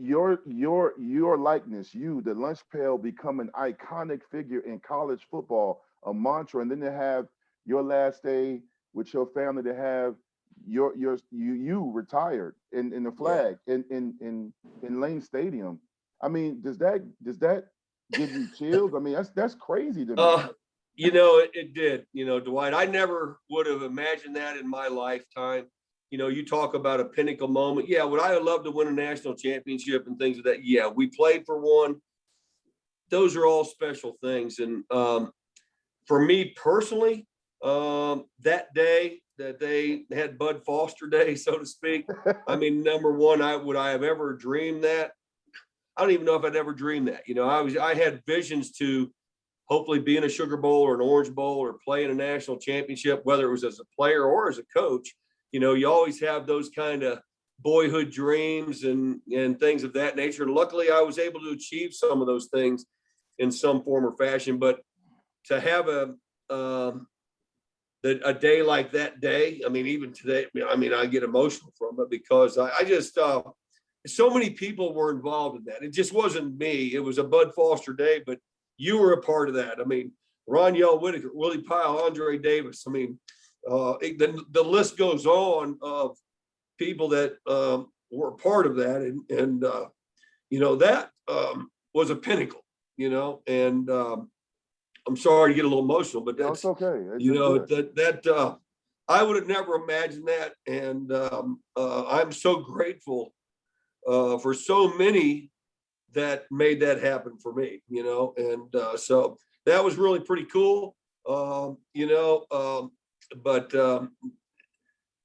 your likeness, the lunch pail, become an iconic figure in college football, a mantra, and then to have your last day with your family, to have you retired in the flag in Lane Stadium. I mean, does that give you chills? I mean, that's crazy to me. It did, Dwight. I never would have imagined that in my lifetime. You talk about a pinnacle moment. Yeah, would I have loved to win a national championship and things of that? Yeah, we played for one. Those are all special things. And for me personally, that day that they had Bud Foster Day, so to speak, I mean, number one, would I have ever dreamed that? I don't even know if I'd ever dreamed that. I had visions to hopefully be in a Sugar Bowl or an Orange Bowl or play in a national championship, whether it was as a player or as a coach. You always have those kind of boyhood dreams and things of that nature. And luckily, I was able to achieve some of those things in some form or fashion. But to have a day like that day, I mean, even today, I get emotional from it because I just so many people were involved in that. It just wasn't me. It was a Bud Foster Day, but you were a part of that. I mean, Roniel Whitaker, Willie Powell, Andre Davis. I mean, the list goes on of people that were a part of that, and that was a pinnacle. And I'm sorry to get a little emotional, but that's okay. that I would have never imagined that, and I'm so grateful for so many that made that happen for me. And so that was really pretty cool. But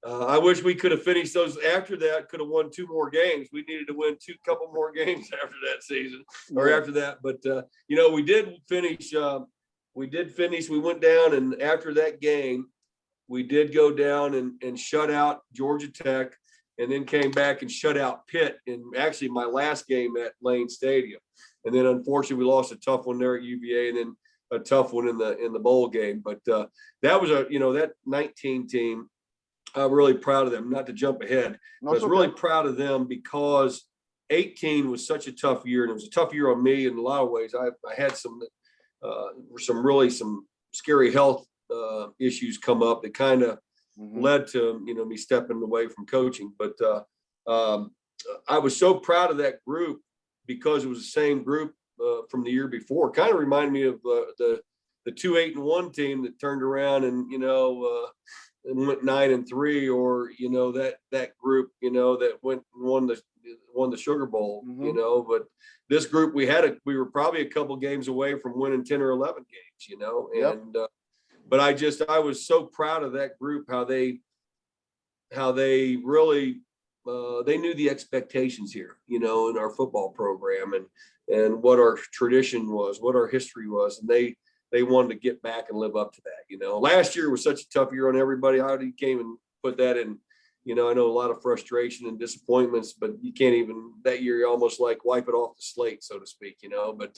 I wish we could have finished those after that, could have won 2 more games. We needed to win couple more games after that season or after that. But, we did finish. We went down, and after that game, we did go down and shut out Georgia Tech, and then came back and shut out Pitt in actually my last game at Lane Stadium. And then unfortunately we lost a tough one there at UVA, and then a tough one in the bowl game. But that was that 19 team. I'm really proud of them. Not to jump ahead, but I was really proud of them because 18 was such a tough year, and it was a tough year on me in a lot of ways. I had some scary health issues come up that kind of led to me stepping away from coaching. But I was so proud of that group because it was the same group from the year before. Kind of reminded me of the 2-8-1 team that turned around and and went 9-3, or that group that went and won the Sugar Bowl. But this group we were probably a couple games away from winning 10 or 11 games. And but I was so proud of that group, how they really they knew the expectations here, in our football program and what our tradition was, what our history was. And they wanted to get back and live up to that. Last year was such a tough year on everybody. How he came and put that in, I know a lot of frustration and disappointments, but you can't even that year, you almost like wipe it off the slate, so to speak, but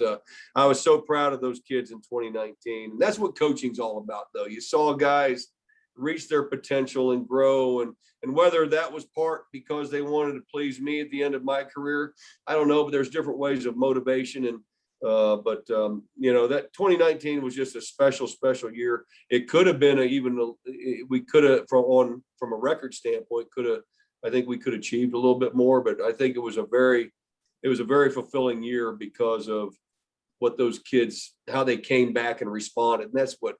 I was so proud of those kids in 2019. And that's what coaching's all about, though. You saw guys reach their potential and grow, and whether that was part because they wanted to please me at the end of my career, I don't know, but there's different ways of motivation. And that 2019 was just a special year. It could have been we could have from a record standpoint I think we could have achieved a little bit more, but I think it was a very fulfilling year because of what those kids, how they came back and responded. And that's what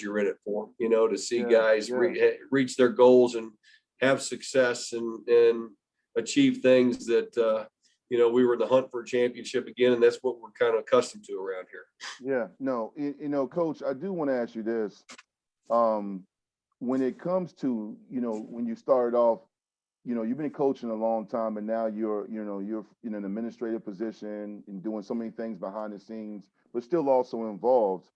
you're in it for, to see guys reach their goals and have success and achieve things that, we were in the hunt for a championship again, and that's what we're kind of accustomed to around here. Yeah, no, Coach, I do want to ask you this. When it comes to, when you started off, you've been coaching a long time, and now you're in an administrative position and doing so many things behind the scenes, but still also involved.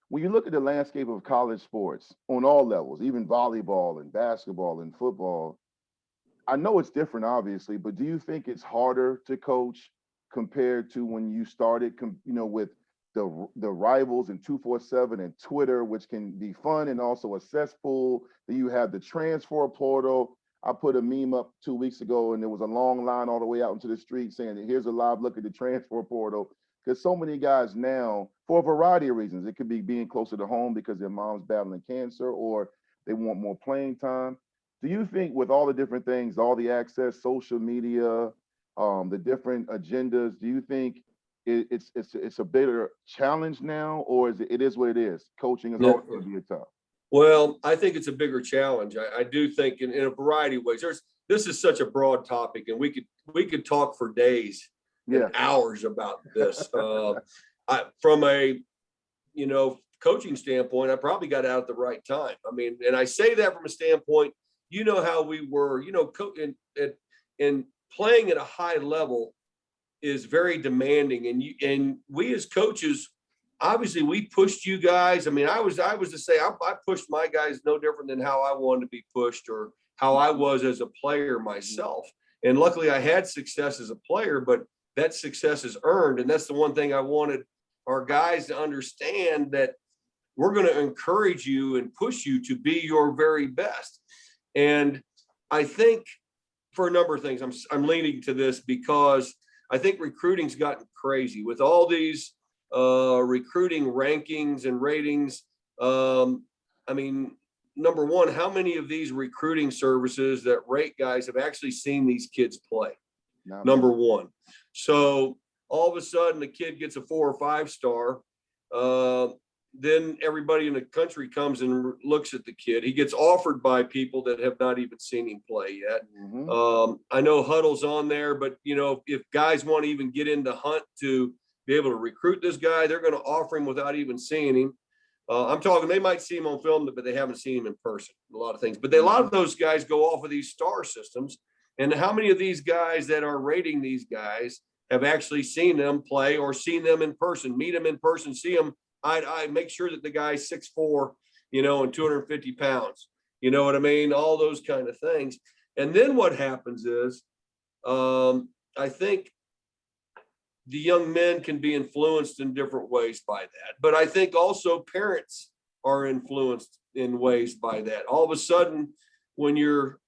When you look at the landscape of college sports on all levels, even volleyball and basketball and football, I know it's different, obviously, but do you think it's harder to coach compared to when you started, with the rivals and 247 and Twitter, which can be fun and also a cesspool? Then you have the transfer portal. I put a meme up 2 weeks ago, and there was a long line all the way out into the street saying that here's a live look at the transfer portal. Because so many guys now, for a variety of reasons, it could be being closer to home because their mom's battling cancer or they want more playing time. Do you think with all the different things, all the access, social media, the different agendas, do you think it's a bigger challenge now, or is it is what it is? Coaching is always going to be a tough. Well, I think it's a bigger challenge. I do think in a variety of ways. This is such a broad topic, and we could talk for days and hours about this. From a coaching standpoint, I probably got out at the right time. I mean, and I say that from a standpoint, how we were, and playing at a high level is very demanding. And we as coaches, obviously we pushed you guys. I mean, I was to say, I pushed my guys no different than how I wanted to be pushed or how I was as a player myself. And luckily I had success as a player, but that success is earned. And that's the one thing I wanted our guys to understand, that we're going to encourage you and push you to be your very best. And I think for a number of things, I'm leaning to this because I think recruiting's gotten crazy with all these recruiting rankings and ratings. I mean, number one, how many of these recruiting services that rate guys have actually seen these kids play? Number one. So all of a sudden the kid gets a 4 or 5 star. Then everybody in the country comes and looks at the kid. He gets offered by people that have not even seen him play yet. Mm-hmm. I know Huddle's on there, but if guys want to even get into Hunt to be able to recruit this guy, they're going to offer him without even seeing him. I'm talking, they might see him on film, but they haven't seen him in person, a lot of things. But a lot of those guys go off of these star systems. And how many of these guys that are rating these guys have actually seen them play or seen them in person, meet them in person, see them? I make sure that the guy's 6'4", and 250 pounds. You know what I mean? All those kind of things. And then what happens is, I think the young men can be influenced in different ways by that. But I think also parents are influenced in ways by that. All of a sudden, when you're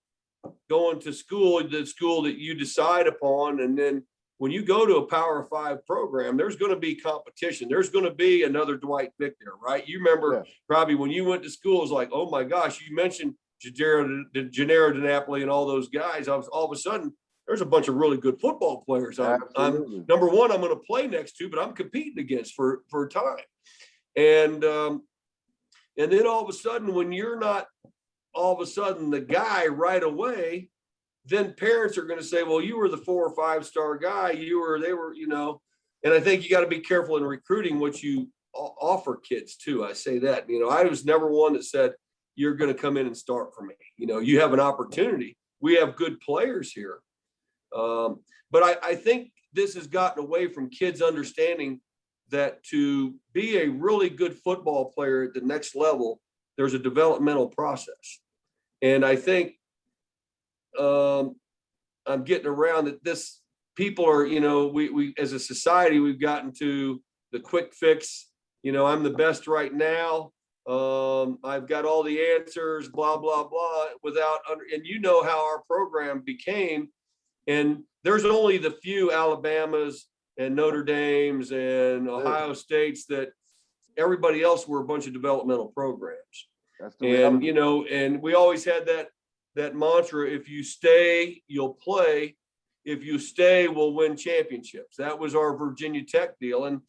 going to school, the school that you decide upon, and then when you go to a Power 5 program, there's going to be competition. There's going to be another Dwight Vick there, right? You remember probably when you went to school, it was like, oh my gosh, you mentioned Gennaro DiNapoli and all those guys. All of a sudden, there's a bunch of really good football players. I'm number one, I'm going to play next to, but I'm competing against for time. And then all of a sudden, when you're not all of a sudden the guy right away, then parents are going to say, well, you were the 4 or 5 star guy. They were, and I think you got to be careful in recruiting what you offer kids too. I say that, I was never one that said, you're going to come in and start for me. You have an opportunity, we have good players here. But I think this has gotten away from kids understanding that to be a really good football player at the next level, there's a developmental process. And I think I'm getting around that this people are, we as a society, we've gotten to the quick fix. I'm the best right now. I've got all the answers, blah, blah, blah, and how our program became. And there's only the few Alabamas and Notre Dames and Ohio States that everybody else were a bunch of developmental programs. That's the reality. And we always had that mantra, if you stay, you'll play. If you stay, we'll win championships. That was our Virginia Tech deal. And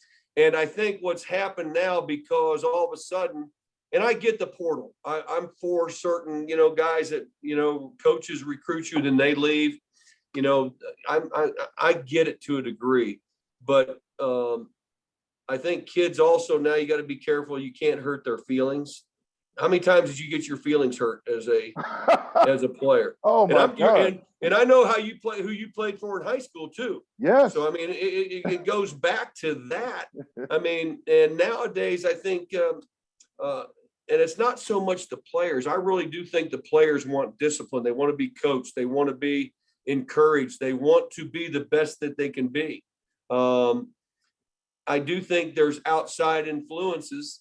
I think what's happened now, because all of a sudden, and I get the portal. I'm for certain, guys that, coaches recruit you, then they leave. I get it to a degree, but I think kids also now, you got to be careful. You can't hurt their feelings. How many times did you get your feelings hurt as a player? Oh my God. And I know how you play, who you played for in high school too. Yes. So, I mean, it goes back to that. I mean, and nowadays I think, and it's not so much the players. I really do think the players want discipline. They want to be coached. They want to be encouraged. They want to be the best that they can be. I do think there's outside influences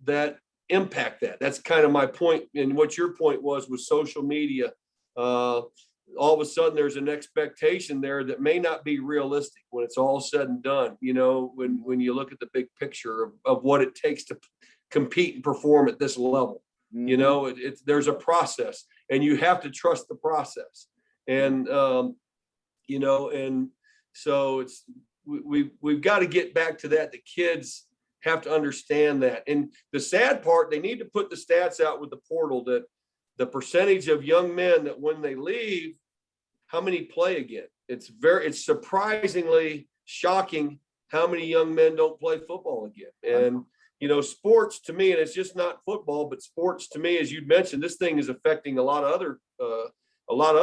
that impact that. That's kind of my point. And what your point was with social media. All of a sudden there's an expectation there that may not be realistic when it's all said and done. When you look at the big picture of what it takes to compete and perform at this level, there's a process, and you have to trust the process. And, and so we've got to get back to that. The kids have to understand that. And the sad part, they need to put the stats out with the portal that the percentage of young men that when they leave, how many play again? It's surprisingly shocking how many young men don't play football again. And, sports to me, and it's just not football, but sports to me, as you'd mentioned, this thing is affecting a lot of other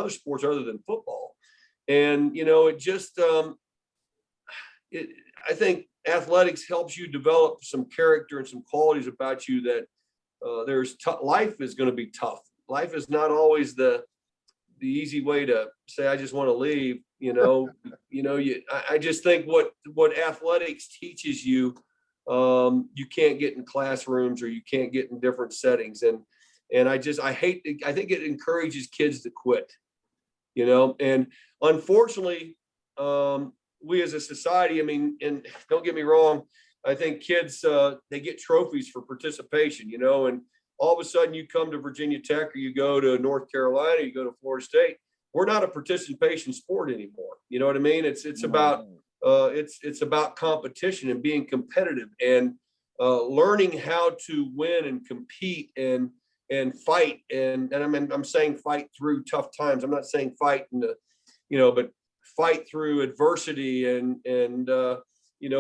sports other than football. And, I think athletics helps you develop some character and some qualities about you that life is going to be tough. Life is not always the easy way to say, I just want to leave, I just think what athletics teaches you, you can't get in classrooms, or you can't get in different settings. And I think it encourages kids to quit, and unfortunately, we as a society, I mean, and don't get me wrong, I think kids, they get trophies for participation, and all of a sudden you come to Virginia Tech, or you go to North Carolina, you go to Florida State. We're not a participation sport anymore. You know what I mean? It's about it's about competition and being competitive, and learning how to win and compete and fight. And I mean, I'm saying fight through tough times. I'm not saying fight but fight through adversity and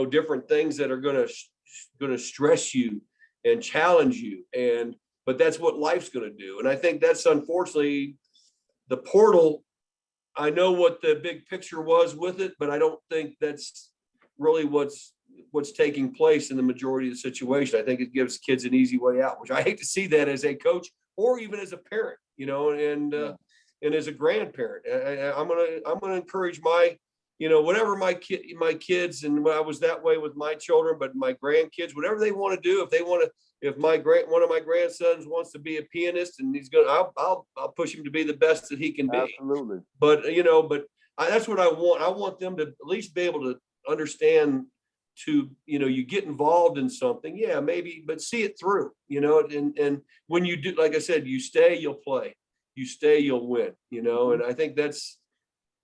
different things that are going to stress you and challenge you. But that's what life's going to do. And I think that's unfortunately the portal. I know what the big picture was with it, but I don't think that's really what's taking place in the majority of the situation. I think it gives kids an easy way out, which I hate to see that as a coach or even as a parent, and as a grandparent. I'm gonna encourage my, whatever my kids, and I was that way with my children, but my grandkids, whatever they want to do, if one of my grandsons wants to be a pianist, and I'll push him to be the best that he can be. Absolutely. But that's what I want. I want them to at least be able to understand. You get involved in something, yeah, maybe, but see it through. And when you do, like I said, you stay, you'll play. You stay, you'll win. And I think that's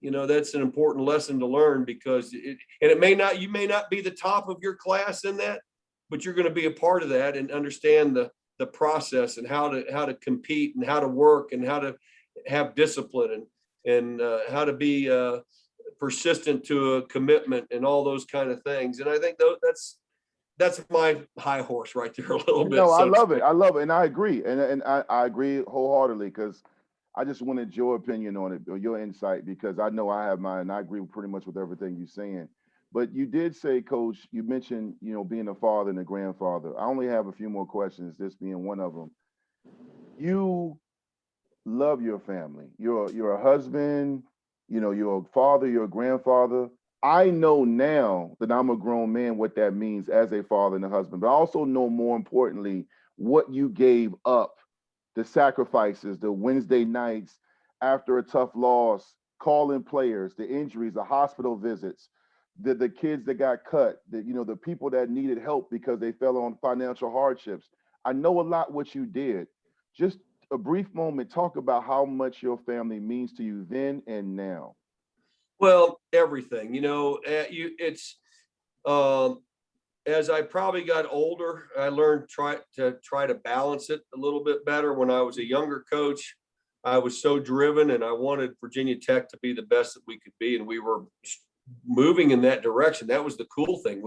an important lesson to learn, because you may not be the top of your class in that, but you're going to be a part of that and understand the process and how to compete and how to work and how to have discipline and how to be persistent to a commitment and all those kind of things. And I think that's my high horse right there a little bit. No, I love it. I love it. And I agree. And I agree wholeheartedly, because I just wanted your opinion on it, or your insight, because I know I have mine, and I agree pretty much with everything you're saying. But you did say, Coach, you mentioned, being a father and a grandfather. I only have a few more questions, this being one of them. You love your family. You're a husband, you're a father, you're a grandfather. I know now that I'm a grown man what that means as a father and a husband, but I also know, more importantly, what you gave up, the sacrifices, the Wednesday nights after a tough loss, calling players, the injuries, the hospital visits, the kids that got cut, the people that needed help because they fell on financial hardships. I know a lot what you did. Just a brief moment, talk about how much your family means to you then and now. Well, everything, it's, um, as I probably got older, I learned try to balance it a little bit better. When I was a younger coach, I was so driven and I wanted Virginia Tech to be the best that we could be. And we were moving in that direction. That was the cool thing.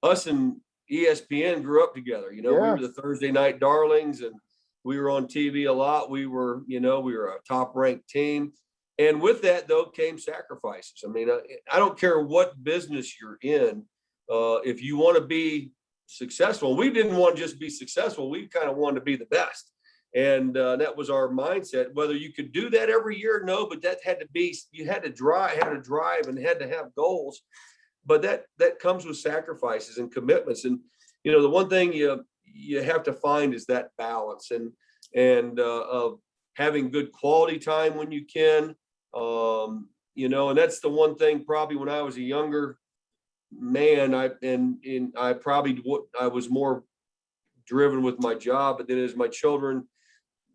Us and ESPN grew up together. We were Yes. the Thursday night darlings and we were on TV a lot. We were a top ranked team. And with that, though, came sacrifices. I mean, I don't care what business you're in. If you want to be successful, we didn't want to just be successful. We kind of wanted to be the best. And that was our mindset. Whether you could do that every year, no, but that had to be, you had to drive and had to have goals. But that comes with sacrifices and commitments. And, the one thing you have to find is that balance and of having good quality time when you can. And that's the one thing probably when I was a younger man, I was more driven with my job, but then as my children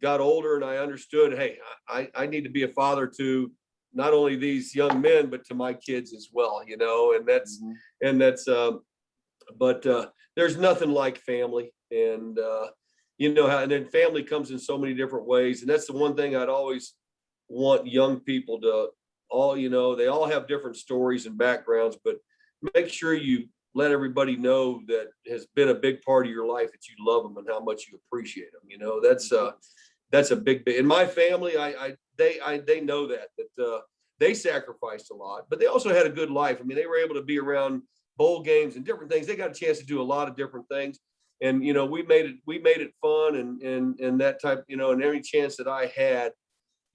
got older and I understood, hey, I need to be a father to not only these young men, but to my kids as well, and that's, Mhm. and that's, but there's nothing like family. And and then family comes in so many different ways. And that's the one thing I'd always want young people to they all have different stories and backgrounds, but make sure you let everybody know that has been a big part of your life, that you love them and how much you appreciate them. That's a big, in my family. They know that they sacrificed a lot, but they also had a good life. I mean, they were able to be around bowl games and different things. They got a chance to do a lot of different things. And, we made it fun and that type, and every chance that I had,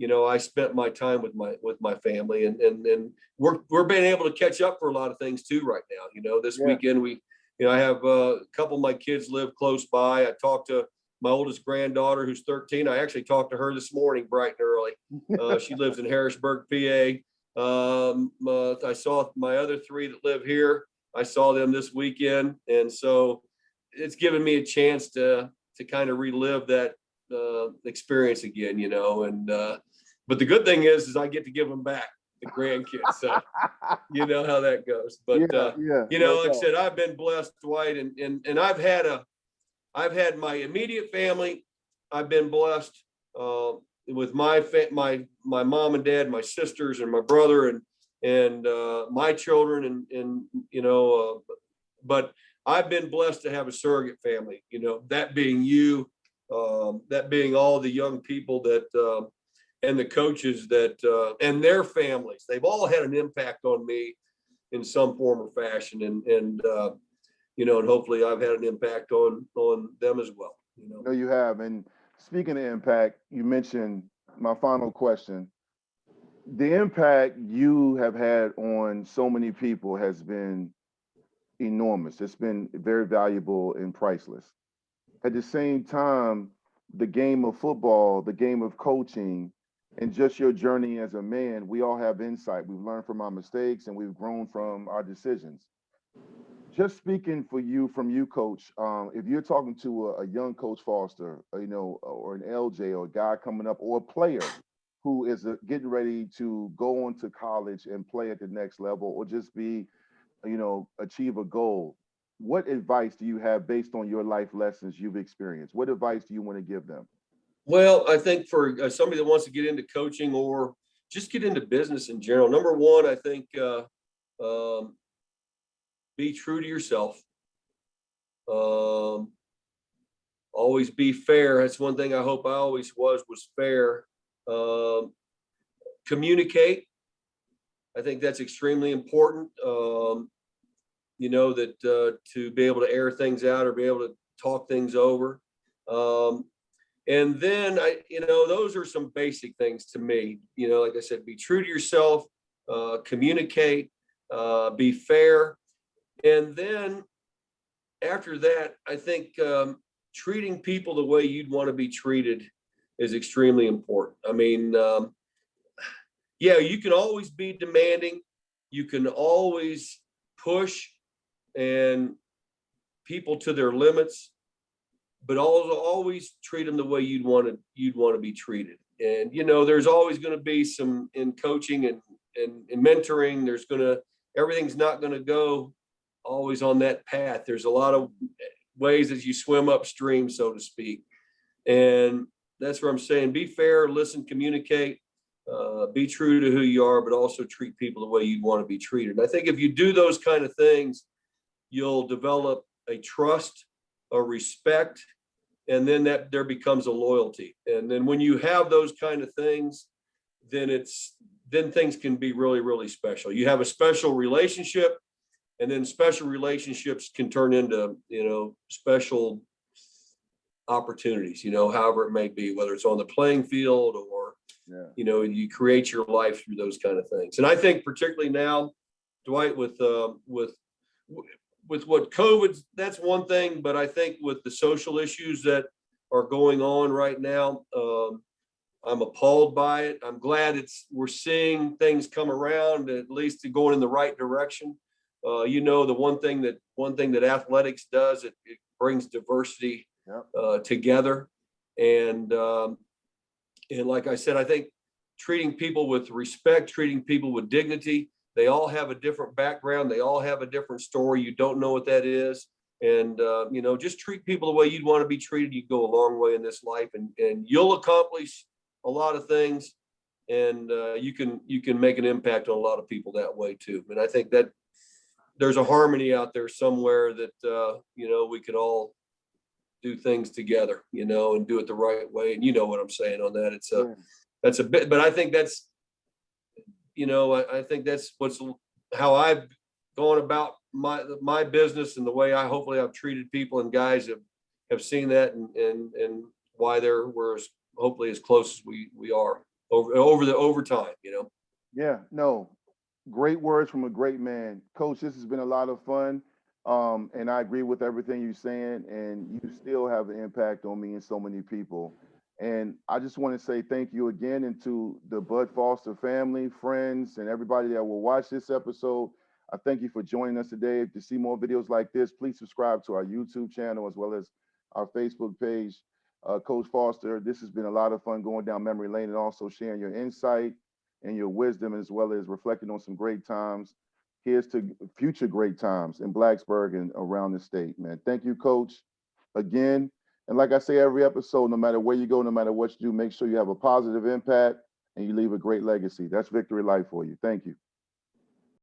I spent my time with my family and we're being able to catch up for a lot of things too right now. This Yeah. weekend I have a couple of my kids live close by. I talked to my oldest granddaughter who's 13. I actually talked to her this morning bright and early. She lives in Harrisburg, PA. I saw my other three that live here. I saw them this weekend, and so it's given me a chance to kind of relive that experience again, and but the good thing is I get to give them back, the grandkids. So you know how that goes. But Yeah, yeah, no like I doubt. said, I've been blessed, Dwight, and I've had my immediate family. I've been blessed with my mom and dad, my sisters, and my brother, and my children, but I've been blessed to have a surrogate family. That being you, that being all the young people that and the coaches that and their families. They've all had an impact on me in some form or fashion, and hopefully I've had an impact on them as well. No, you have. And speaking of impact, you mentioned my final question. The impact you have had on so many people has been enormous. It's been very valuable and priceless. At the same time, the game of football, the game of coaching, and just your journey as a man, we all have insight. We've learned from our mistakes and we've grown from our decisions. Just speaking for you, from you, Coach, if you're talking to a young Coach Foster, or an LJ, or a guy coming up, or a player who is getting ready to go on to college and play at the next level, or just be, achieve a goal, what advice do you have based on your life lessons you've experienced? What advice do you want to give them? Well, I think for somebody that wants to get into coaching or just get into business in general, number one, I think um, be true to yourself. Um, Always be fair. That's one thing I hope I always was fair. Communicate. I think that's extremely important. That to be able to air things out or be able to talk things over. And then those are some basic things to me. Like I said, be true to yourself, communicate, be fair. And then after that, I think treating people the way you'd want to be treated is extremely important. I mean, yeah, you can always be demanding. You can always push and people to their limits, but also always treat them the way you'd want to be treated. And there's always going to be some in coaching and mentoring. Everything's not going to go always on that path. There's a lot of ways as you swim upstream, so to speak. And that's where I'm saying, be fair, listen, communicate, be true to who you are, but also treat people the way you'd want to be treated. And I think if you do those kind of things, you'll develop a trust, a respect, and then there becomes a loyalty. And then when you have those kind of things, then things can be really, really special. You have a special relationship, and then special relationships can turn into, special opportunities, however it may be, whether it's on the playing field or, you create your life through those kind of things. And I think particularly now, Dwight, with what COVID, that's one thing, but I think with the social issues that are going on right now, I'm appalled by it. I'm glad we're seeing things come around, at least going in the right direction. The one thing that athletics does, it brings diversity together. And like I said, I think treating people with respect, treating people with dignity. They all have a different background. They all have a different story. You don't know what that is. And, just treat people the way you'd want to be treated. You go a long way in this life, and you'll accomplish a lot of things. And you can make an impact on a lot of people that way too. And I think that there's a harmony out there somewhere that, we could all do things together, and do it the right way. And you know what I'm saying on that. That's a bit, but I think that's, I think that's how I've gone about my business, and the way hopefully I've treated people, and guys have seen that, and why we're hopefully as close as we are over time, Yeah, no, great words from a great man. Coach, this has been a lot of fun. And I agree with everything you're saying, and you still have an impact on me and so many people. And I just want to say thank you again, and to the Bud Foster family, friends, and everybody that will watch this episode. I thank you for joining us today. To see more videos like this, please subscribe to our YouTube channel as well as our Facebook page. Coach Foster, this has been a lot of fun going down memory lane, and also sharing your insight and your wisdom, as well as reflecting on some great times. Here's to future great times in Blacksburg and around the state, man. Thank you, Coach, again. And like I say every episode, no matter where you go, no matter what you do, make sure you have a positive impact and you leave a great legacy. That's Vicktory Life for you. Thank you.